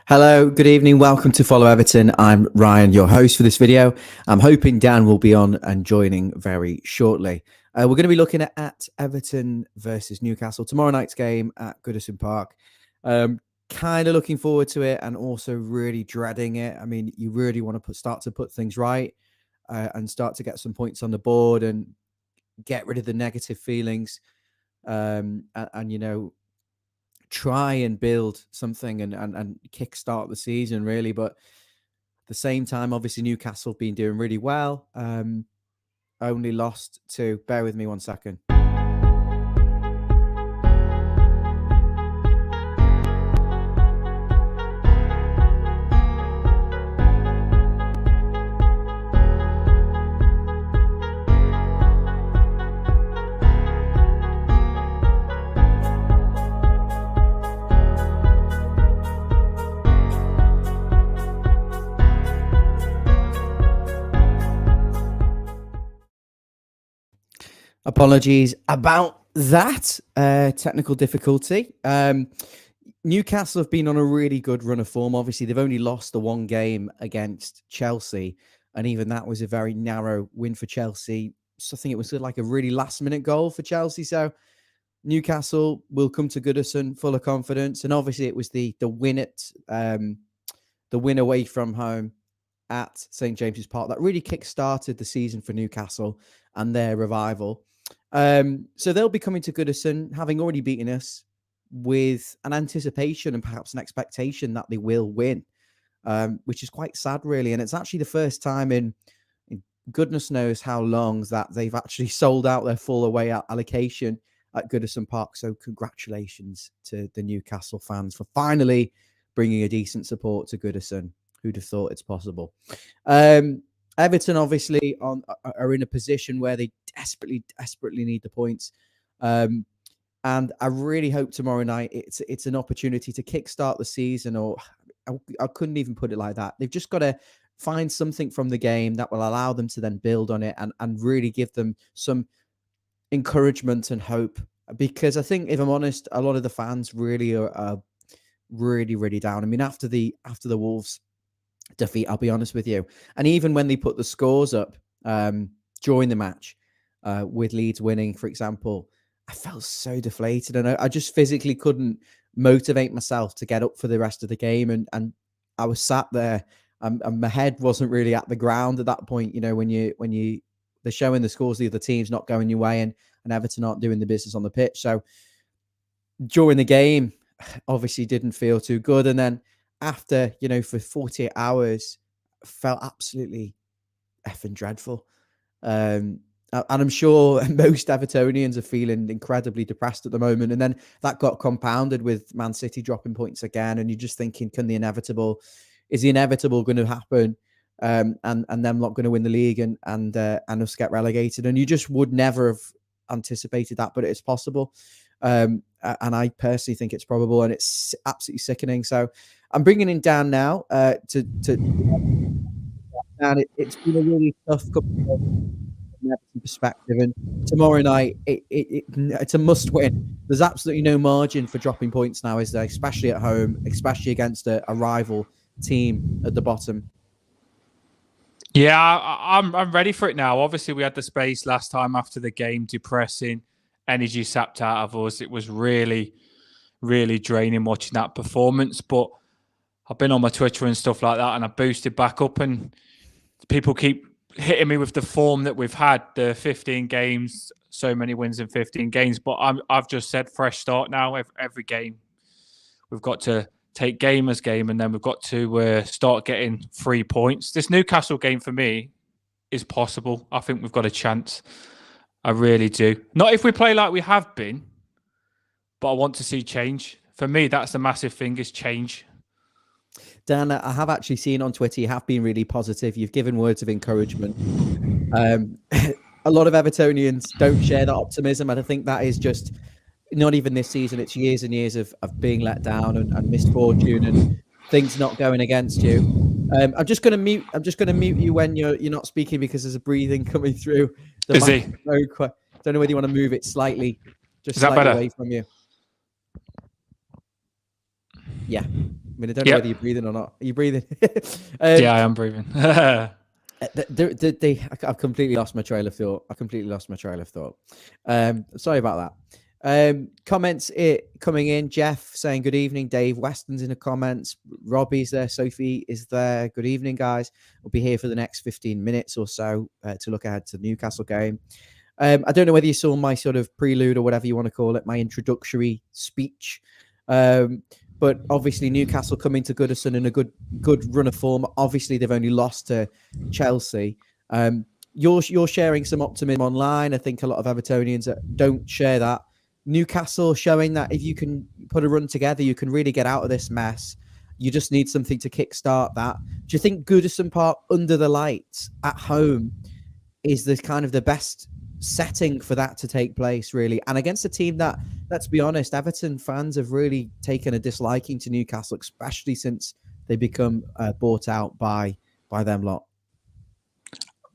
Hello, good evening. Welcome to Follow Everton. I'm Ryan, your host for this video. I'm hoping Dan will be on and joining very shortly. We're going to be looking at Everton versus Newcastle, tomorrow night's game at Goodison Park. Kind of looking forward to it and also really dreading it. I mean, you really want to start to put things right and start to get some points on the board and get rid of the negative feelings and you know, try and build something and kickstart the season really. But at the same time, obviously Newcastle have been doing really well. Only lost to, bear with me one second. Apologies about that technical difficulty. Newcastle have been on a really good run of form. Obviously, they've only lost the one game against Chelsea, and even that was a very narrow win for Chelsea. So I think it was like a really last-minute goal for Chelsea. So Newcastle will come to Goodison full of confidence, and obviously it was the win away from home at St James's Park that really kick-started the season for Newcastle and their revival. So they'll be coming to Goodison, having already beaten us, with an anticipation and perhaps an expectation that they will win, which is quite sad, really. And it's actually the first time in goodness knows how long that they've actually sold out their full away allocation at Goodison Park. So congratulations to the Newcastle fans for finally bringing a decent support to Goodison. Who'd have thought it's possible? Everton obviously are in a position where they desperately need the points. And I really hope tomorrow night it's an opportunity to kickstart the season, or I couldn't even put it like that. They've just got to find something from the game that will allow them to then build on it and really give them some encouragement and hope. Because I think, if I'm honest, a lot of the fans really are really down. I mean, after the Wolves defeat, I'll be honest with you, and even when they put the scores up during the match, with Leeds winning, for example, I felt so deflated, and I just physically couldn't motivate myself to get up for the rest of the game, and I was sat there, and my head wasn't really at the ground at that point. You know, when they're showing the scores, the other team's not going your way, and Everton aren't doing the business on the pitch. So during the game, obviously didn't feel too good, and then after, you know, for 48 hours, felt absolutely effing dreadful. And I'm sure most Evertonians are feeling incredibly depressed at the moment. And then that got compounded with Man City dropping points again. And you're just thinking, is the inevitable going to happen? And them not going to win the league and us get relegated? And you just would never have anticipated that, but it's possible. And I personally think it's probable, and it's absolutely sickening. So I'm bringing in Dan now and it's been a really tough couple of perspective, and tomorrow night it's a must win. There's absolutely no margin for dropping points now, is there? Especially at home, especially against a rival team at the bottom. Yeah, I'm ready for it now. Obviously, we had the space last time after the game, depressing, energy sapped out of us. It was really draining watching that performance. But I've been on my Twitter and stuff like that, and I boosted back up, and people keep hitting me with the form that we've had, the 15 games, so many wins in 15 games. But I've just said fresh start now. Every game, we've got to take game as game, and then we've got to start getting 3 points. This Newcastle game for me is possible. I think we've got a chance. I really do. Not if we play like we have been, but I want to see change. For me, that's the massive thing, is change. Dan, I have actually seen on Twitter you have been really positive. You've given words of encouragement. A lot of Evertonians don't share that optimism, and I think that is just not even this season. It's years and years of being let down and misfortune and things not going against you. I'm just going to mute you when you're not speaking, because there's a breathing coming through the microphone. Don't know whether you want to move it slightly, just slightly away from you. Yeah, I mean, I don't know whether you're breathing or not. Are you breathing? Yeah, I am breathing. I've completely lost my trail of thought. Sorry about that. Comments coming in. Jeff saying good evening. Dave Weston's in the comments. Robbie's there. Sophie is there. Good evening, guys. We'll be here for the next 15 minutes or so to look ahead to the Newcastle game. I don't know whether you saw my sort of prelude or whatever you want to call it, my introductory speech. But obviously Newcastle coming to Goodison in a good run of form. Obviously they've only lost to Chelsea. You're sharing some optimism online. I think a lot of Evertonians don't share that. Newcastle showing that if you can put a run together, you can really get out of this mess. You just need something to kickstart that. Do you think Goodison Park under the lights at home is the kind of the best setting for that to take place, really? And against a team that, let's be honest, Everton fans have really taken a disliking to Newcastle, especially since they become bought out by them lot.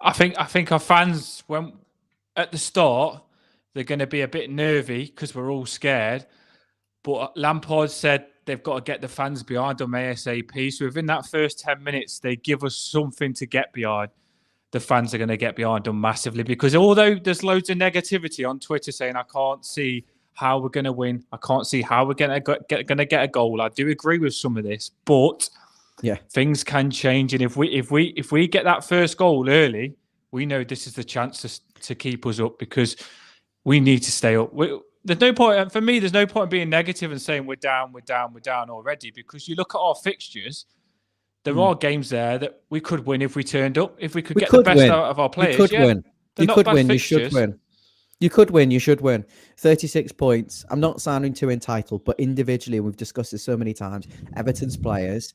I think our fans, when at the start, they're going to be a bit nervy because we're all scared. But Lampard said they've got to get the fans behind them ASAP. So within that first 10 minutes, they give us something to get behind. The fans are going to get behind them massively, because although there's loads of negativity on Twitter saying I can't see how we're going to win, I can't see how we're going to get a goal, I do agree with some of this, but yeah, things can change. And if we get that first goal early, we know this is the chance to keep us up, because we need to stay up. There's no point for me. There's no point being negative and saying we're down already, because you look at our fixtures. There are games there that we could win if we turned up. If we could get the best out of our players, you could win. You could win. You should win. You could win. You should win. 36 points. I'm not sounding too entitled, but individually, we've discussed this so many times. Everton's players,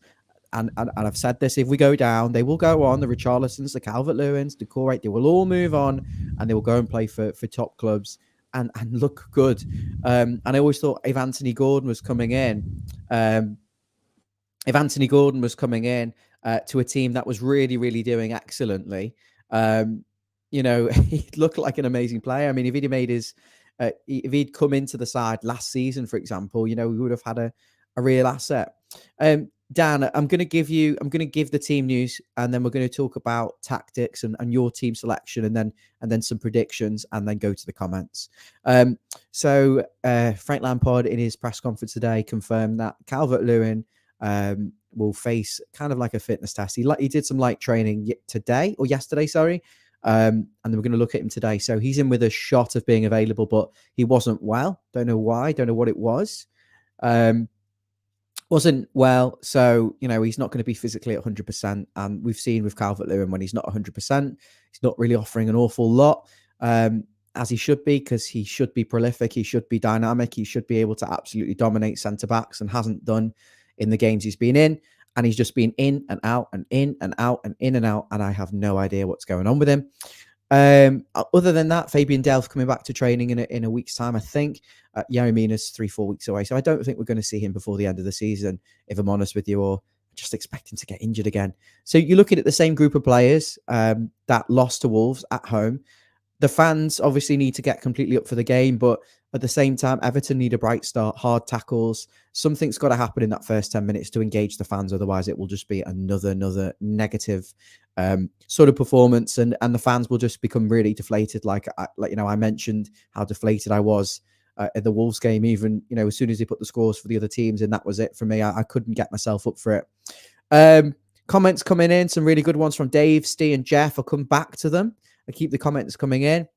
and I've said this: if we go down, they will go on. The Richarlisons, the Calvert-Lewins, the Corey, they will all move on, and they will go and play for top clubs and look good. And I always thought if Anthony Gordon was coming in. If Anthony Gordon was coming in to a team that was really, really doing excellently, he'd look like an amazing player. I mean, if he'd made if he'd come into the side last season, for example, we would have had a real asset. Dan, I'm going to give the team news, and then we're going to talk about tactics and your team selection, and then some predictions, and then go to the comments. So Frank Lampard in his press conference today confirmed that Calvert-Lewin will face kind of like a fitness test. He did some light training yesterday, sorry. And then we're going to look at him today. So he's in with a shot of being available, but he wasn't well. Don't know why. Don't know what it was. Wasn't well. So, he's not going to be physically at 100%. And we've seen with Calvert-Lewin, when he's not 100%, he's not really offering an awful lot, as he should be, because he should be prolific. He should be dynamic. He should be able to absolutely dominate centre-backs, and hasn't done in the games he's been in. And he's just been in and out and in and out and in and out. And I have no idea what's going on with him. Other than that, Fabian Delph coming back to training in a week's time, I think. Yerry Mina's 3-4 weeks away. So I don't think we're going to see him before the end of the season, if I'm honest with you, or just expect him to get injured again. So you're looking at the same group of players that lost to Wolves at home. The fans obviously need to get completely up for the game, but at the same time, Everton need a bright start, hard tackles. Something's got to happen in that first 10 minutes to engage the fans. Otherwise, it will just be another negative sort of performance, and the fans will just become really deflated. Like I mentioned how deflated I was at the Wolves game. Even as soon as they put the scores for the other teams, and that was it for me. I couldn't get myself up for it. Comments coming in, some really good ones from Dave, Steve, and Jeff. I'll come back to them. I keep the comments coming in.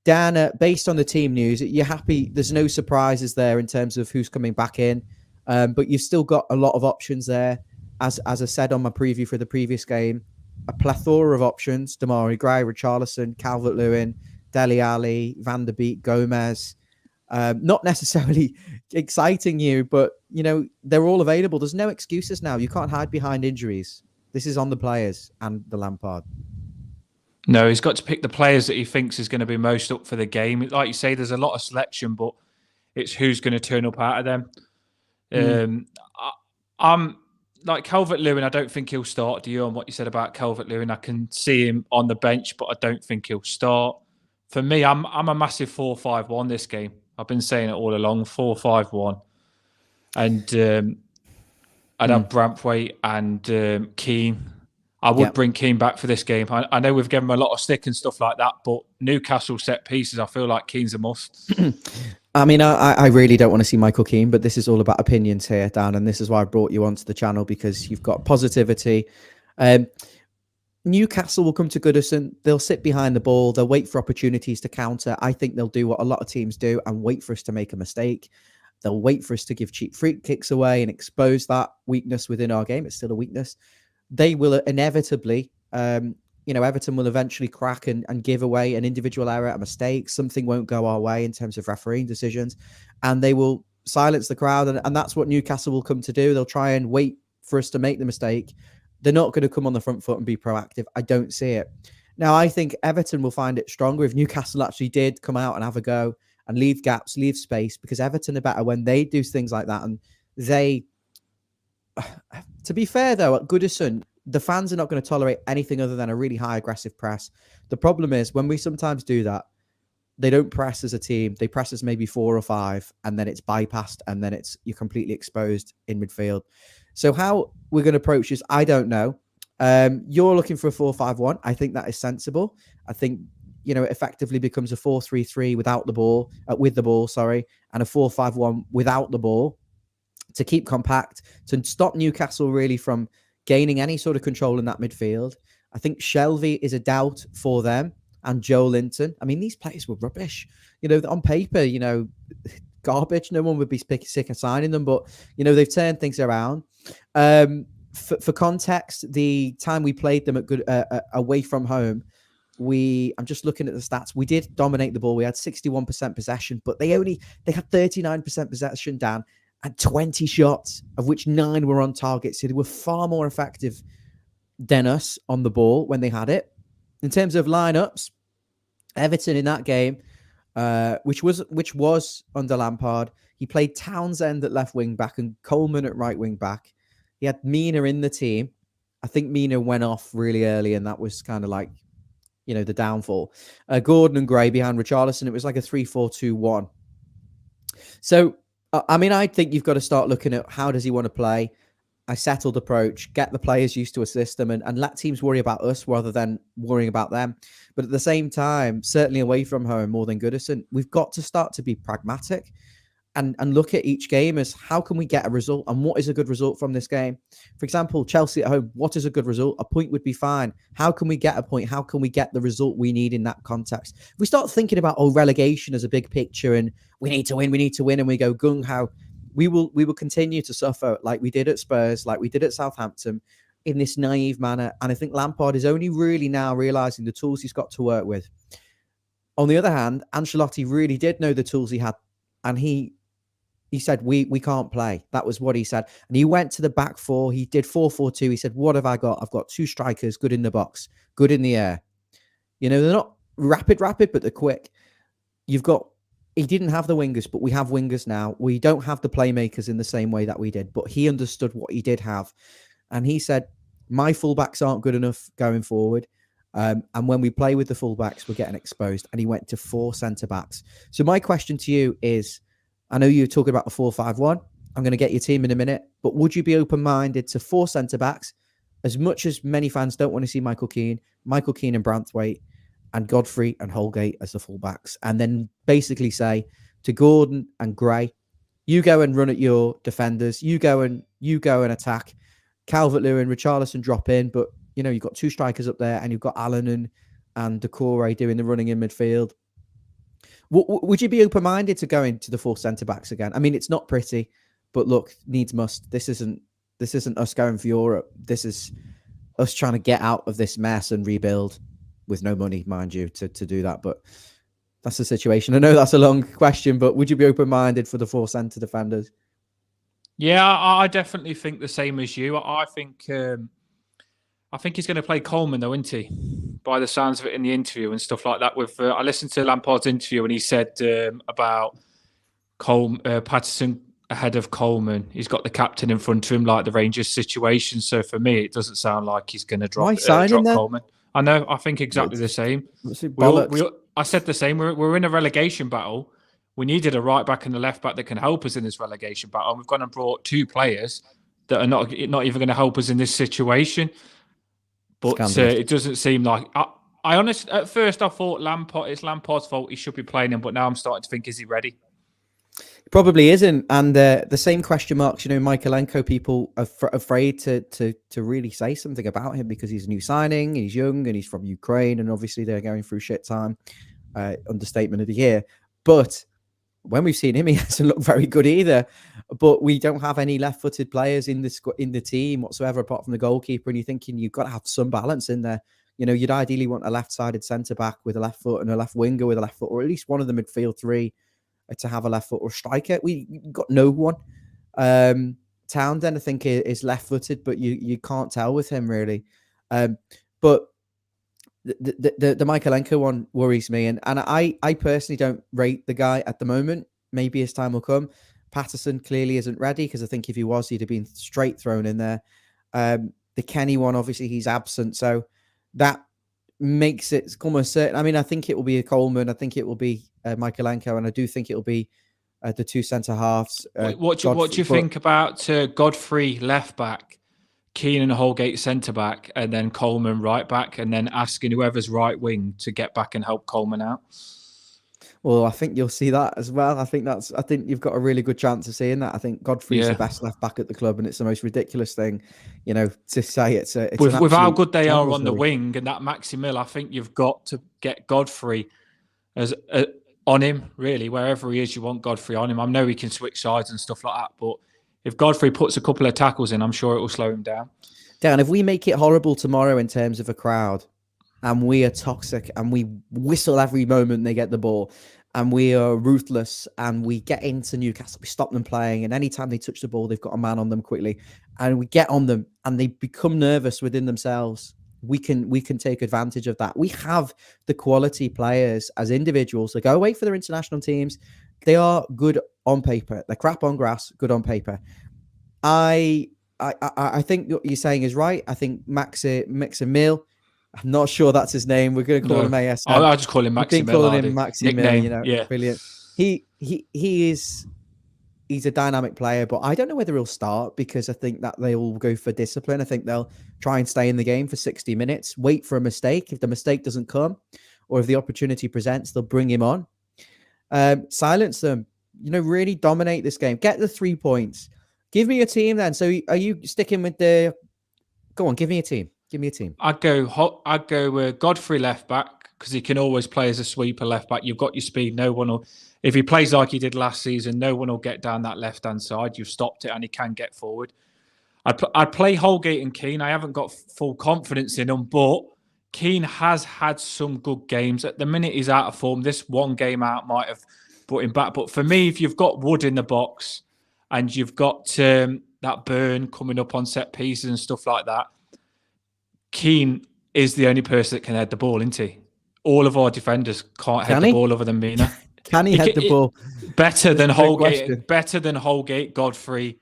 Dan, based on the team news, you're happy? There's no surprises there in terms of who's coming back in, but you've still got a lot of options there. As I said on my preview for the previous game, a plethora of options: Damari Gray, Richarlison, Calvert-Lewin, Dele Alli, Van der Beek, Gomez. Not necessarily exciting you, but they're all available. There's no excuses now. You can't hide behind injuries. This is on the players and the Lampard. No, he's got to pick the players that he thinks is going to be most up for the game. Like you say, there's a lot of selection, but it's who's going to turn up out of them. I'm like Calvert-Lewin. I don't think he'll start. Do you, on what you said about Calvert-Lewin? I can see him on the bench, but I don't think he'll start. For me, I'm a massive 4-5-1 this game. I've been saying it all along, 4-5-1. And I'd have Branthwaite and Keane. I would bring Keane back for this game. I know we've given him a lot of stick and stuff like that, but Newcastle set pieces, I feel like Keane's a must. I mean, I really don't want to see Michael Keane, but this is all about opinions here, Dan, and this is why I brought you onto the channel, because you've got positivity. Newcastle will come to Goodison. They'll sit behind the ball. They'll wait for opportunities to counter. I think they'll do what a lot of teams do and wait for us to make a mistake. They'll wait for us to give cheap free kicks away and expose that weakness within our game. It's still a weakness. They will inevitably, Everton will eventually crack and give away an individual error, a mistake. Something won't go our way in terms of refereeing decisions, and they will silence the crowd. And that's what Newcastle will come to do. They'll try and wait for us to make the mistake. They're not going to come on the front foot and be proactive. I don't see it. Now, I think Everton will find it stronger if Newcastle actually did come out and have a go and leave gaps, leave space, because Everton are better when they do things like that. And they, to be fair though, at Goodison, the fans are not going to tolerate anything other than a really high aggressive press. The problem is when we sometimes do that, they don't press as a team. They press as maybe 4 or 5, and then it's bypassed, and then you're completely exposed in midfield. So how we're going to approach this, I don't know. You're looking for a 4-5-1. I think that is sensible. I think, it effectively becomes a 4-3-3 without the ball, with the ball, sorry, and a 4-5-1 without the ball to keep compact, to stop Newcastle really from gaining any sort of control in that midfield. I think Shelvey is a doubt for them, and Joe Linton. I mean, these players were rubbish. On paper, garbage. No one would be sick of signing them, but, they've turned things around. For context, the time we played them away from home, I'm just looking at the stats. We did dominate the ball. We had 61% possession, but they had 39% possession, Dan, and 20 shots, of which 9 were on target. So they were far more effective than us on the ball when they had it. In terms of lineups, Everton in that game, which was under Lampard, he played Townsend at left wing back and Coleman at right wing back. He had Mina in the team. I think Mina went off really early, and that was kind of like, the downfall. Gordon and Gray behind Richarlison. It was like a 3-4-2-1. So, I mean, I think you've got to start looking at how does he want to play. A settled approach, get the players used to a system, and let teams worry about us rather than worrying about them. But at the same time, certainly away from home more than Goodison, we've got to start to be pragmatic and look at each game as how can we get a result and what is a good result from this game. For example, Chelsea at home, what is a good result? A point would be fine. How can we get a point? How can we get the result we need in that context? If we start thinking about relegation as a big picture and we need to win, and we go gung-ho, we will continue to suffer like we did at Spurs, like we did at Southampton, in this naive manner. And I think Lampard is only really now realising the tools he's got to work with. On the other hand, Ancelotti really did know the tools he had, and he said, we can't play. That was what he said. And he went to the back 4. He did 4-4-2. He said, what have I got? I've got 2 strikers, good in the box, good in the air. They're not rapid, but they're quick. He didn't have the wingers, but we have wingers now. We don't have the playmakers in the same way that we did, but he understood what he did have. And he said, my fullbacks aren't good enough going forward. And when we play with the fullbacks, we're getting exposed. And he went to 4 centre-backs. So my question to you is, I know you're talking about the 4-5-1. I'm going to get your team in a minute, but would you be open-minded to 4 centre-backs? As much as many fans don't want to see Michael Keane and Branthwaite, and Godfrey and Holgate as the fullbacks, and then basically say to Gordon and Gray, you go and run at your defenders, you go and attack. Calvert-Lewin, Richarlison drop in, but you've got 2 strikers up there, and you've got Allen and Decore doing the running in midfield. Would you be open-minded to going to the 4 centre-backs again? I mean, it's not pretty, but look, needs must. This isn't us going for Europe. This is us trying to get out of this mess and rebuild, with no money, mind you, to do that. But that's the situation. I know that's a long question, but would you be open-minded for the 4 centre defenders? Yeah, I definitely think the same as you. I think he's going to play Coleman, though, isn't he? By the sounds of it in the interview and stuff like that. I listened to Lampard's interview, and he said about Patterson ahead of Coleman. He's got the captain in front of him, like the Rangers situation. So for me, it doesn't sound like he's going to drop Coleman. I know. I think exactly the same. I said the same. We're in a relegation battle. We needed a right back and a left back that can help us in this relegation battle. And we've gone and brought 2 players that are not even going to help us in this situation. But it doesn't seem like... I honestly, at first I thought it's Lampard's fault. He should be playing him, but now I'm starting to think, is he ready? Probably isn't. And the same question marks, Michaelenko, people are afraid to really say something about him because he's a new signing, he's young, and he's from Ukraine, and obviously they're going through shit time. Understatement of the year. But when we've seen him, he hasn't looked very good either. But we don't have any left-footed players in the team whatsoever, apart from the goalkeeper. And you're thinking you've got to have some balance in there. You'd ideally want a left-sided centre-back with a left foot and a left winger with a left foot, or at least one of the midfield three to have a left foot or striker. We got no one. Townsend, I think, is left-footed, but you can't tell with him really. But the Michaelenko one worries me, and I personally don't rate the guy at the moment. Maybe his time will come. Patterson clearly isn't ready, because I think if he was, he'd have been straight thrown in there. The Kenny one, obviously, he's absent, so that makes it almost certain. I mean, I think it will be a Coleman. I think it will be Michaelenko, and I do think it will be the two centre halves. What do you think about Godfrey left back, Keane and Holgate centre back, and then Coleman right back, and then asking whoever's right wing to get back and help Coleman out? Well, I think you'll see that as well. I think you've got a really good chance of seeing that. I think Godfrey's the best left back at the club, and it's the most ridiculous thing, to say. It's with how good they are on the wing and that Maxi Mill. I think you've got to get Godfrey as on him, really, wherever he is. You want Godfrey on him. I know he can switch sides and stuff like that, but if Godfrey puts a couple of tackles in, I'm sure it will slow him down. Dan, if we make it horrible tomorrow in terms of a crowd, and we are toxic, and we whistle every moment they get the ball, and we are ruthless, and we get into Newcastle, we stop them playing, and anytime they touch the ball, they've got a man on them quickly, and we get on them, and they become nervous within themselves, we can take advantage of that. We have the quality players as individuals. So go away for their international teams. They are good on paper. They're crap on grass, good on paper. I think what you're saying is right. I think Maxi Mill, I'm not sure that's his name. We're going to call him ASM. I'll just call him Maxi Mill. Calling him Maxi Mill, yeah, brilliant. He's a dynamic player, but I don't know whether he'll start, because I think that they will go for discipline. I think they'll try and stay in the game for 60 minutes, wait for a mistake. If the mistake doesn't come, or if the opportunity presents, they'll bring him on. Silence them, really dominate this game. Get the 3 points. Give me a team then. So are you sticking with the... Go on, give me a team. Give me a team. I'd go Godfrey left back, because he can always play as a sweeper left back. You've got your speed. No one will... If he plays like he did last season, no one will get down that left-hand side. You've stopped it, and he can get forward. I'd play Holgate and Keane. I haven't got full confidence in him, but Keane has had some good games. At the minute, he's out of form. This one game out might have brought him back. But for me, if you've got Wood in the box and you've got that Burn coming up on set pieces and stuff like that, Keane is the only person that can head the ball, isn't he? All of our defenders can't head the ball other than Mina. Can he head the ball? Better than Holgate, Godfrey.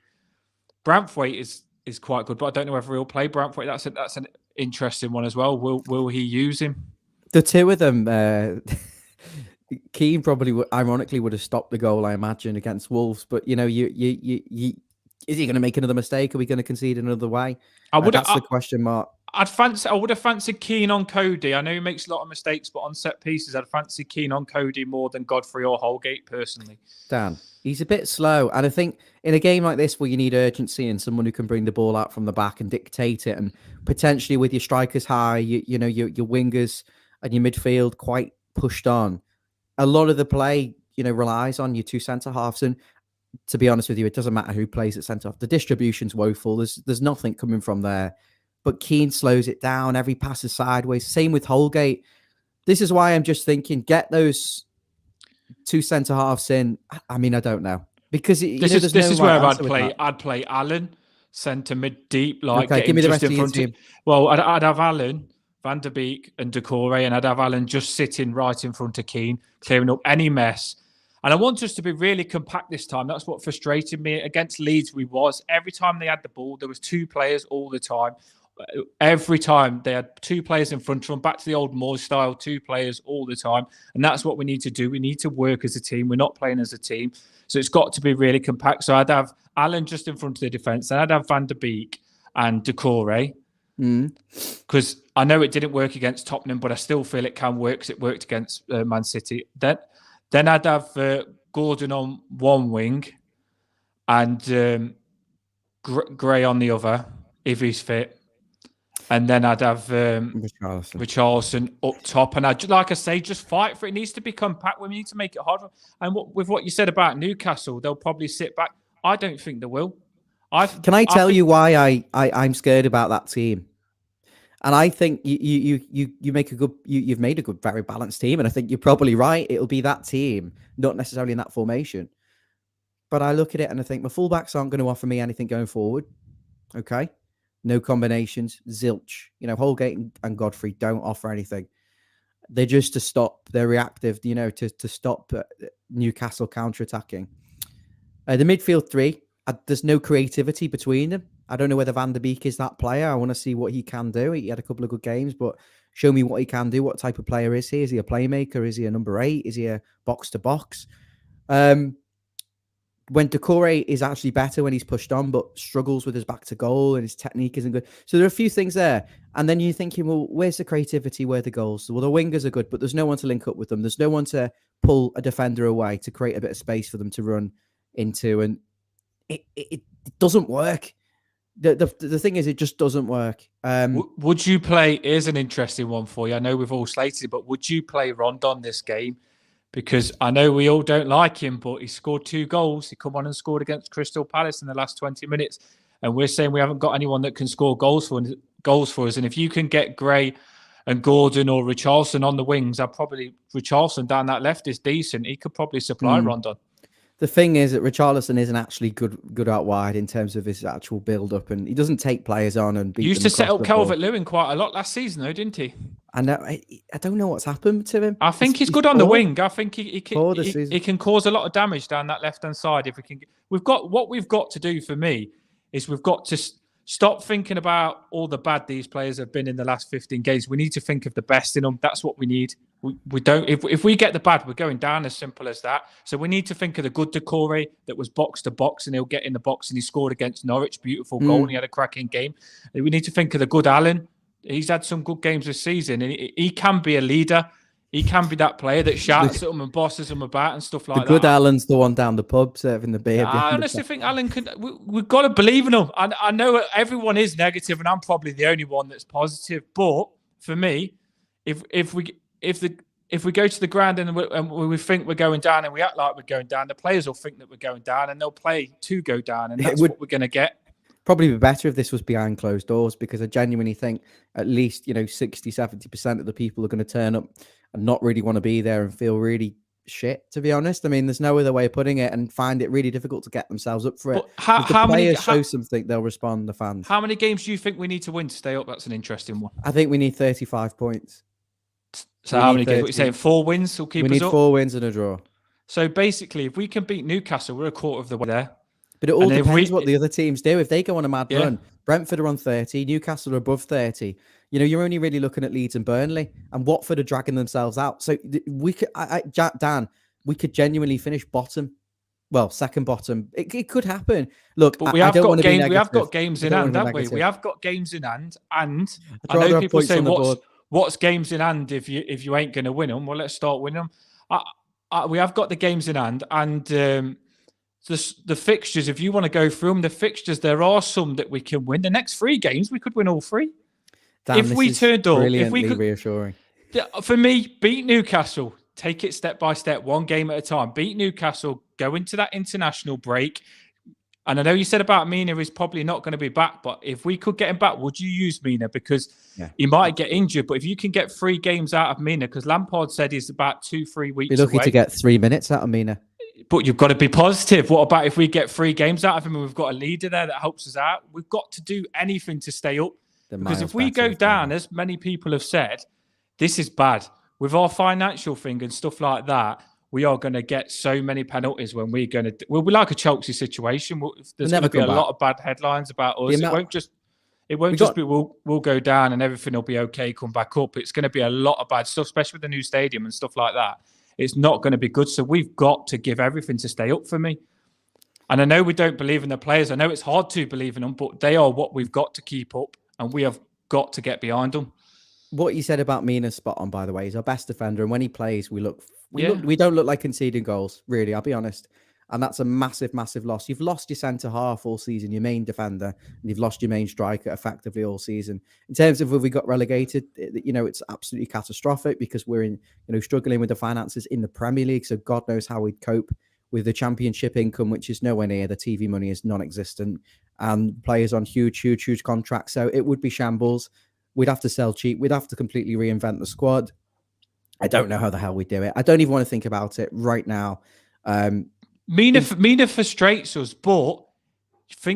Branthwaite is quite good, but I don't know whether he'll play Branthwaite. That's an interesting one as well. Will he use him? The two of them, Keane probably ironically would have stopped the goal, I imagine, against Wolves. But is he going to make another mistake? Are we going to concede another way? That's the question mark. I would have fancied Keane on Cody. I know he makes a lot of mistakes, but on set pieces, I'd fancy Keane on Cody more than Godfrey or Holgate, personally. Dan, he's a bit slow. And I think in a game like this where you need urgency and someone who can bring the ball out from the back and dictate it, and potentially with your strikers high, your wingers and your midfield quite pushed on, a lot of the play, relies on your two centre-halves. And to be honest with you, it doesn't matter who plays at centre-half. The distribution's woeful. There's nothing coming from there. But Keane slows it down. Every pass is sideways. Same with Holgate. This is why I'm just thinking, get those two centre halves in. I mean, I don't know, because this is where I'd play Allen centre mid deep. Okay, give me the rest of your team. Well, I'd have Allen, Van der Beek, and Decore, and I'd have Allen just sitting right in front of Keane, clearing up any mess. And I want us to be really compact this time. That's what frustrated me. Against Leeds, every time they had the ball, there was two players all the time Every time they had 2 players in front of them, back to the old Moore style, 2 players all the time. And that's what we need to do. We need to work as a team. We're not playing as a team. So it's got to be really compact. So I'd have Allen just in front of the defence. Then I'd have Van der Beek and Doucouré. Because I know it didn't work against Tottenham, but I still feel it can work because it worked against Man City. Then I'd have Gordon on one wing and Gray on the other, if he's fit. And then I'd have Richarlison up top. And like I say, just fight for it. It needs to be compact. We need to make it hard. And with what you said about Newcastle, they'll probably sit back. I don't think they will. Can I tell you why I'm scared about that team? And I think you make a good, you've made a good, very balanced team. And I think you're probably right. It'll be that team, not necessarily in that formation. But I look at it and I think my fullbacks aren't going to offer me anything going forward. Okay. No combinations, zilch. Holgate and Godfrey don't offer anything. They're just to stop. They're reactive, to stop Newcastle counter-attacking. The midfield 3, there's no creativity between them. I don't know whether Van der Beek is that player. I want to see what he can do. He had a couple of good games, but show me what he can do. What type of player is he? Is he a playmaker? Is he a number 8? Is he a box-to-box? When Doucouré is actually better when he's pushed on, but struggles with his back to goal and his technique isn't good. So there are a few things there. And then you're thinking, well, where's the creativity? Where are the goals? Well, the wingers are good, but there's no one to link up with them. There's no one to pull a defender away to create a bit of space for them to run into. And it doesn't work. The thing is, it just doesn't work. Would you play, here's an interesting one for you. I know we've all slated it, but would you play Rondon this game? Because I know we all don't like him, but he scored 2 goals. He come on and scored against Crystal Palace in the last 20 minutes. And we're saying we haven't got anyone that can score goals for us. And if you can get Gray and Gordon or Richarlison on the wings, Richarlison down that left is decent. He could probably supply Rondon. The thing is that Richarlison isn't actually good out wide in terms of his actual build-up. And he doesn't take players on and beat them. He used to set up Calvert-Lewin quite a lot last season, though, didn't he? I know. I don't know what's happened to him. I think he's good on the wing. I think he can cause a lot of damage down that left-hand side. If we can, we've got to do for me is we've got to stop thinking about all the bad these players have been in the last 15 games. We need to think of the best in them. That's what we need. We don't. If we get the bad, we're going down. As simple as that. So we need to think of the good Doucouré that was box to box, and he'll get in the box, and he scored against Norwich, beautiful goal, and he had a cracking game. We need to think of the good Allen. He's had some good games this season, and he can be a leader. He can be that player that shouts at them and bosses them about and stuff like that. The good Allen's the one down the pub serving the beer. I honestly think Allen can. We've got to believe in him. I know everyone is negative, and I'm probably the only one that's positive. But for me, if we go to the ground and we think we're going down and we act like we're going down, the players will think that we're going down and they'll play to go down, and that's what we're going to get. Probably be better if this was behind closed doors, because I genuinely think at least 60-70% of the people are going to turn up and not really want to be there and feel really shit, to be honest. I mean, there's no other way of putting it, and find it really difficult to get themselves up for it. If the players show something, they'll respond, the fans. How many games do you think we need to win to stay up? That's an interesting one. I think we need 35 points. So how many games? What are you saying? 4 wins will keep us up? We need 4 wins and a draw. So basically, if we can beat Newcastle, we're a quarter of the way there. But it all depends what the other teams do. If they go on a mad run, Brentford are on 30, Newcastle are above 30. You're only really looking at Leeds and Burnley, and Watford are dragging themselves out. So we could, Dan, we could genuinely finish bottom. Well, second bottom. It could happen. Look, but we have got games. We have got games in hand, haven't we? We have got games in hand, and I know people say, "What's games in hand if you ain't going to win them?" Well, let's start winning them. We have got the games in hand, and the fixtures. If you want to go through them, the fixtures, there are some that we can win. The next 3 games, we could win all 3. Damn, if we turned up, if we could, reassuring. For me, beat Newcastle. Take it step by step, 1 game at a time. Beat Newcastle. Go into that international break. And I know you said about Mina is probably not going to be back, but if we could get him back, would you use Mina? Because he might get injured. But if you can get 3 games out of Mina, because Lampard said he's about 2-3 weeks away. Be lucky to get 3 minutes out of Mina. But you've got to be positive. What about if we get 3 games out of him and we've got a leader there that helps us out? We've got to do anything to stay up. Because if we go down, as many people have said, this is bad. With our financial thing and stuff like that, we are going to get so many penalties when we're going to... We'll be like a Chelsea situation. There's going to be a lot of bad headlines about us. It won't just be we'll go down and everything will be okay, come back up. It's going to be a lot of bad stuff, especially with the new stadium and stuff like that. It's not going to be good. So we've got to give everything to stay up for me. And I know we don't believe in the players. I know it's hard to believe in them, but they are what we've got to keep up, and we have got to get behind them. What you said about Mina's spot on, by the way. He's our best defender, and when he plays, we don't look like conceding goals, really, I'll be honest. And that's a massive, massive loss. You've lost your centre-half all season, your main defender, and you've lost your main striker effectively all season. In terms of if we got relegated, it's absolutely catastrophic because we're struggling with the finances in the Premier League, so God knows how we'd cope with the Championship income, which is nowhere near. The TV money is non-existent, and players on huge, huge, huge contracts. So it would be shambles. We'd have to sell cheap. We'd have to completely reinvent the squad. I don't know how the hell we do it. I don't even want to think about it right now. Mina frustrates us, but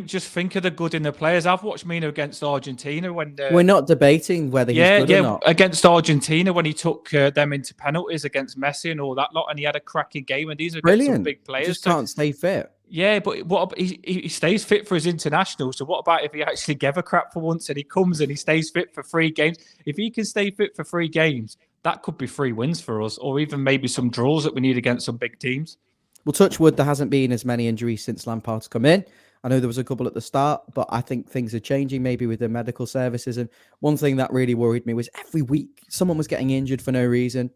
just think of the good in the players. I've watched Mina against Argentina when we're not debating whether he's good or not. Against Argentina when he took them into penalties against Messi and all that lot, and he had a cracking game. And these are some big players. Just can't stay fit. Yeah, but he stays fit for his international. So what about if he actually gave a crap for once and he comes and he stays fit for 3 games? If he can stay fit for 3 games, that could be 3 wins for us, or even maybe some draws that we need against some big teams. Well, touch wood, there hasn't been as many injuries since Lampard's come in. I know there was a couple at the start, but I think things are changing maybe with the medical services. And one thing that really worried me was every week someone was getting injured for no reason.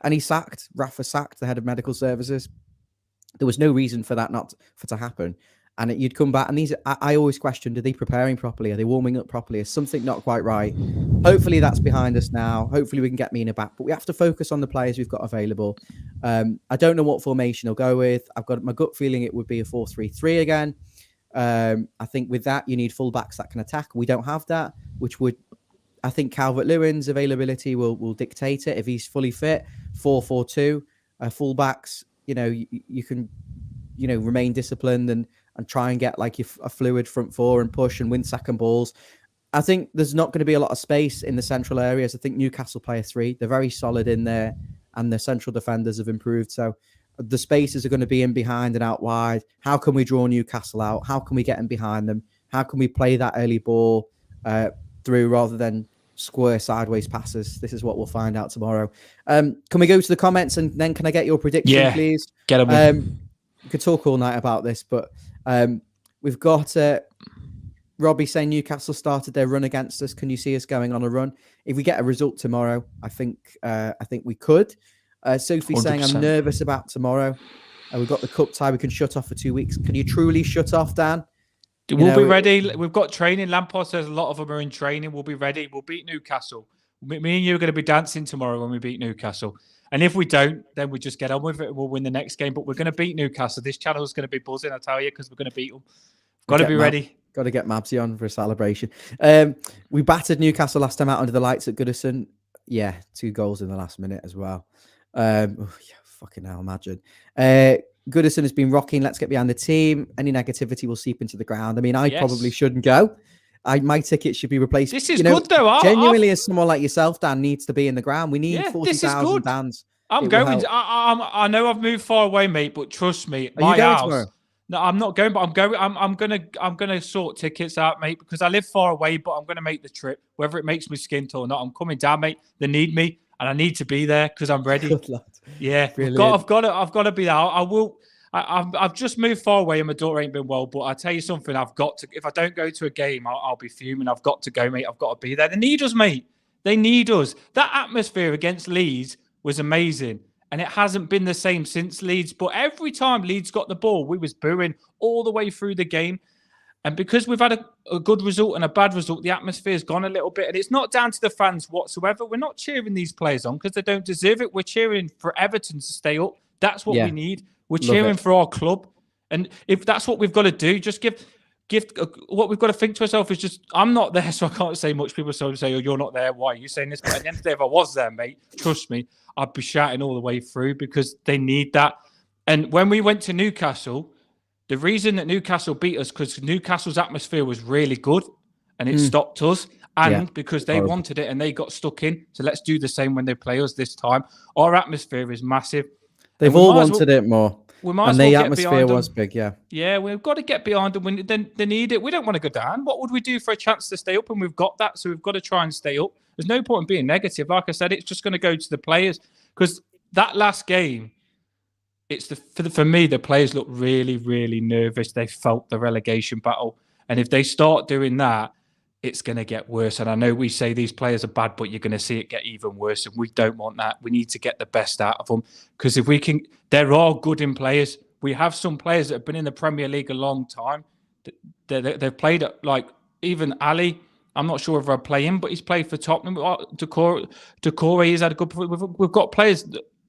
And Rafa sacked the head of medical services. There was no reason for that to happen. And you'd come back, and I always questioned, are they preparing properly? Are they warming up properly? Is something not quite right? Hopefully that's behind us now. Hopefully we can get Mina back, but we have to focus on the players we've got available. I don't know what formation he'll go with. I've got my gut feeling it would be a 4-3-3 again. I think with that, you need fullbacks that can attack. We don't have that, I think Calvert-Lewin's availability will dictate it. If he's fully fit, 4-4-2, fullbacks, you can, remain disciplined and try and get like a fluid front four and push and win second balls. I think there's not going to be a lot of space in the central areas. I think Newcastle play a 3. They're very solid in there, and the central defenders have improved. So the spaces are going to be in behind and out wide. How can we draw Newcastle out? How can we get in behind them? How can we play that early ball through rather than square sideways passes? This is what we'll find out tomorrow. Can we go to the comments, and then can I get your prediction, please? Get them. We could talk all night about this, but we've got Robbie saying Newcastle started their run against us. Can you see us going on a run? If we get a result tomorrow, I think we could. Sophie saying 100%. I'm nervous about tomorrow. We've got the cup tie. We can shut off for 2 weeks. Can you truly shut off, Dan? We'll be ready. We've got training. Lampard says a lot of them are in training. We'll be ready. We'll beat Newcastle. Me and you are going to be dancing tomorrow when we beat Newcastle. And if we don't, then we just get on with it. We'll win the next game. But we're going to beat Newcastle. This channel is going to be buzzing, I tell you, because we're going to beat them. Got to be ready. Got to get Mabsy on for a celebration. We battered Newcastle last time out under the lights at Goodison. Yeah, 2 goals in the last minute as well. Fucking hell, imagine. Goodison has been rocking. Let's get behind the team. Any negativity will seep into the ground. I mean, I probably shouldn't go. My ticket should be replaced. This is good, though. Genuinely, as someone like yourself, Dan, needs to be in the ground. We need 40,000 Dans. I'm going. I know I've moved far away, mate, but trust me, Are you going tomorrow? No, I'm not going, but I'm going. I'm gonna sort tickets out, mate, because I live far away, but I'm gonna make the trip, whether it makes me skint or not. I'm coming down, mate. They need me, and I need to be there because I'm ready. Good lad. Yeah, I've got to be there. I will. I've just moved far away and my daughter ain't been well, but I tell you something, I've got to. If I don't go to a game, I'll be fuming. I've got to go, mate. I've got to be there. They need us, mate. They need us. That atmosphere against Leeds was amazing. And it hasn't been the same since Leeds. But every time Leeds got the ball, we was booing all the way through the game. And because we've had a good result and a bad result, the atmosphere's gone a little bit. And it's not down to the fans whatsoever. We're not cheering these players on because they don't deserve it. We're cheering for Everton to stay up. That's what we need. We're cheering for our club. And if that's what we've got to do, just give what we've got to think to ourselves is just, I'm not there, so I can't say much. People say, oh, you're not there. Why are you saying this? But at the end of the day, if I was there, mate, trust me, I'd be shouting all the way through because they need that. And when we went to Newcastle, the reason that Newcastle beat us because Newcastle's atmosphere was really good and it stopped us. And because they wanted it and they got stuck in. So let's do the same when they play us this time. Our atmosphere is massive. They've all wanted it more. we might And as well the get atmosphere behind was them. big, yeah. Yeah, we've got to get behind them. They need it. We don't want to go down. What would we do for a chance to stay up? And we've got that, so we've got to try and stay up. There's no point in being negative. Like I said, it's just going to go to the players because that last game, for me, the players look really, really nervous. They felt the relegation battle, and if they start doing that, it's going to get worse. And I know we say these players are bad, but you're going to see it get even worse. And we don't want that. We need to get the best out of them because if we can, there are good in players. We have some players that have been in the Premier League a long time. They've played at, like, even Ali. I'm not sure if I play him, but he's played for Tottenham. Decore, he's had a good. We've got players.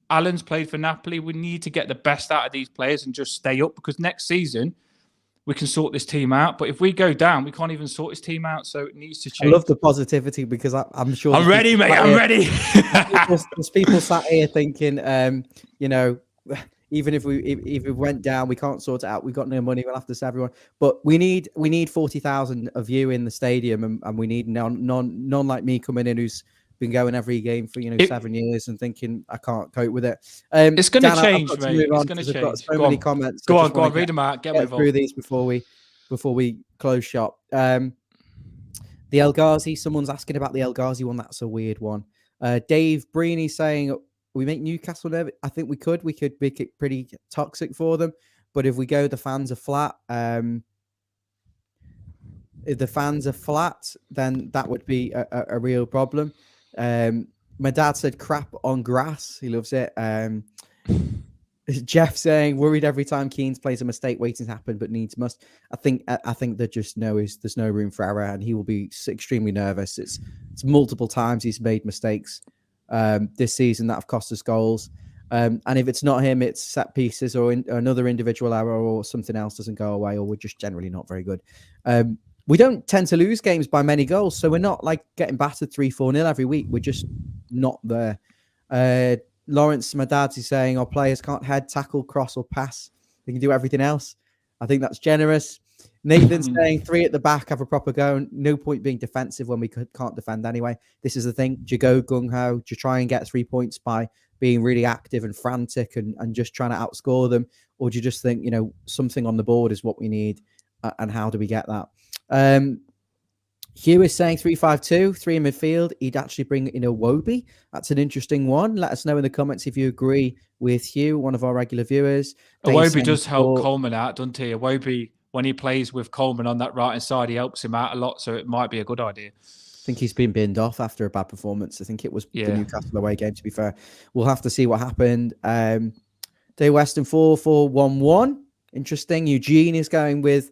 Alan's played for Napoli. We need to get the best out of these players and just stay up because next season we can sort this team out. But if we go down, we can't even sort this team out. So it needs to change. I love the positivity because I'm sure I'm ready, mate. I'm ready. There's people sat here thinking, you know, even if we went down, we can't sort it out. We've got no money. We'll have to save everyone. But we need 40,000 of you in the stadium, and we need none like me coming in who's been going every game for 7 years and thinking I can't cope with it. It's going to change, mate. It's going to change. I've got so many comments. Go on, read them out. Get through these before we close shop. The El Ghazi. Someone's asking about the El Ghazi one. That's a weird one. Dave Breeny saying we make Newcastle nervous. I think we could make it pretty toxic for them. But if we go, the fans are flat. If the fans are flat, then that would be a real problem. My dad said crap on grass. He loves it. Jeff saying worried every time Keane plays a mistake waiting to happen, but needs must. I think that just there's no room for error, and he will be extremely nervous. It's multiple times he's made mistakes this season that have cost us goals. And if it's not him, it's set pieces or another individual error or something else doesn't go away, or we're just generally not very good. We don't tend to lose games by many goals, so we're not like getting battered 3-4-0 every week. We're just not there. Lawrence, my dad's, is saying our players can't head, tackle, cross, or pass. They can do everything else. I think that's generous. Nathan's saying 3 at the back, have a proper go. No point being defensive when we can't defend anyway. This is the thing. Do you go gung-ho? Do you try and get 3 points by being really active and frantic and just trying to outscore them? Or do you just think, something on the board is what we need? And how do we get that? Hugh is saying 3-5-2, 3 in midfield. He'd actually bring in Iwobi. That's an interesting one. Let us know in the comments if you agree with Hugh, one of our regular viewers. Iwobi does help Coleman out, doesn't he? Iwobi, when he plays with Coleman on that right-hand side, he helps him out a lot, so it might be a good idea. I think he's been binned off after a bad performance. I think it was the Newcastle away game, to be fair. We'll have to see what happened. Day Weston 4-4-1-1. Interesting. Eugene is going with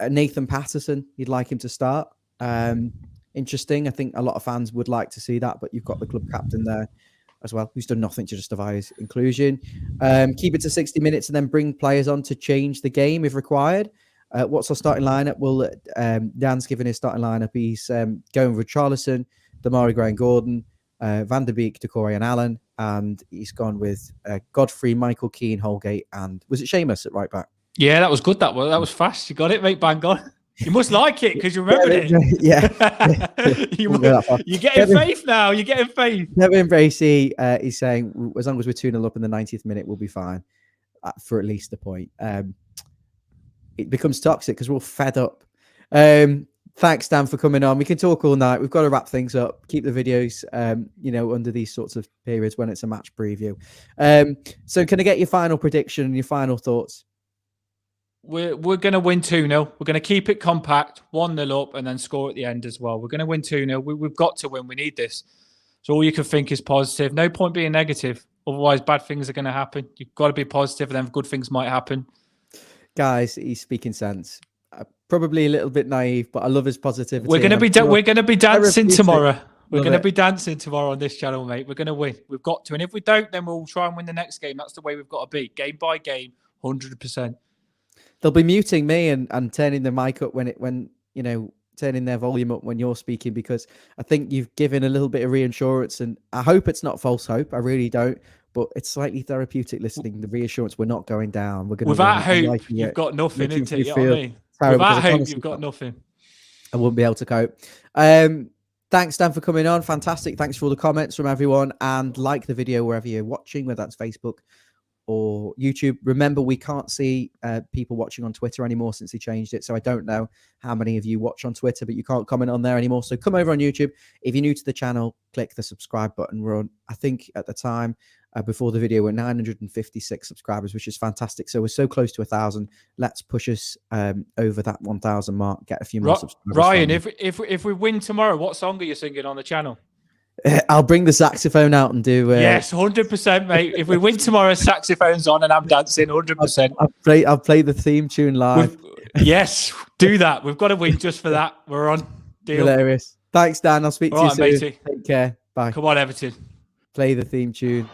Nathan Patterson. You'd like him to start. Interesting. I think a lot of fans would like to see that, but you've got the club captain there as well, who's done nothing to justify his inclusion. Keep it to 60 minutes and then bring players on to change the game if required. What's our starting lineup? Well, Dan's given his starting lineup. He's going with Charlison, Damari Gray and Gordon, Van der Beek, Decore and Allen, and he's gone with Godfrey, Michael Keane, Holgate, and was it Seamus at right back? Yeah, that was good. That was fast. You got it, mate. Bang on. You must like it because you remembered it. Yeah. You're getting faith now. You're getting faith. Kevin Bracey is saying, as long as we're 2-0 up in the 90th minute, we'll be fine for at least a point. It becomes toxic because we're all fed up. Thanks, Dan, for coming on. We can talk all night. We've got to wrap things up. Keep the videos, under these sorts of periods when it's a match preview. So can I get your final prediction and your final thoughts? We're going to win 2-0. We're going to keep it compact, 1-0 up, and then score at the end as well. We're going to win 2-0. We've got to win. We need this. So all you can think is positive. No point being negative. Otherwise, bad things are going to happen. You've got to be positive, and then good things might happen. Guys, he's speaking sense. Probably a little bit naive, but I love his positivity. We're going to be dancing tomorrow. We're going to be dancing tomorrow on this channel, mate. We're going to win. We've got to. And if we don't, then we'll try and win the next game. That's the way we've got to be. Game by game, 100%. They'll be muting me and turning the mic up turning their volume up when you're speaking, because I think you've given a little bit of reassurance, and I hope it's not false hope. I really don't, but it's slightly therapeutic listening. The reassurance we're not going down. We're going without hope. You've got nothing, isn't it? You know what I mean? Without hope, you've got nothing. I wouldn't be able to cope. Thanks, Dan, for coming on. Fantastic. Thanks for all the comments from everyone, and like the video wherever you're watching, whether that's Facebook or YouTube. Remember, we can't see people watching on Twitter anymore since they changed it. So I don't know how many of you watch on Twitter, but you can't comment on there anymore. So come over on YouTube. If you're new to the channel, click the subscribe button. We're on, I think at the time before the video, we're 956 subscribers, which is fantastic. So we're so close to 1,000. Let's push us over that 1,000 mark. Get a few more subscribers. Ryan, if we win tomorrow, what song are you singing on the channel? I'll bring the saxophone out and do. Yes, 100%, mate. If we win tomorrow, saxophone's on and I'm dancing. 100%. I'll play the theme tune live. Yes, do that. We've got to win just for that. We're on. Deal. Hilarious. Thanks, Dan. I'll speak to you soon. Matey. Take care. Bye. Come on, Everton. Play the theme tune.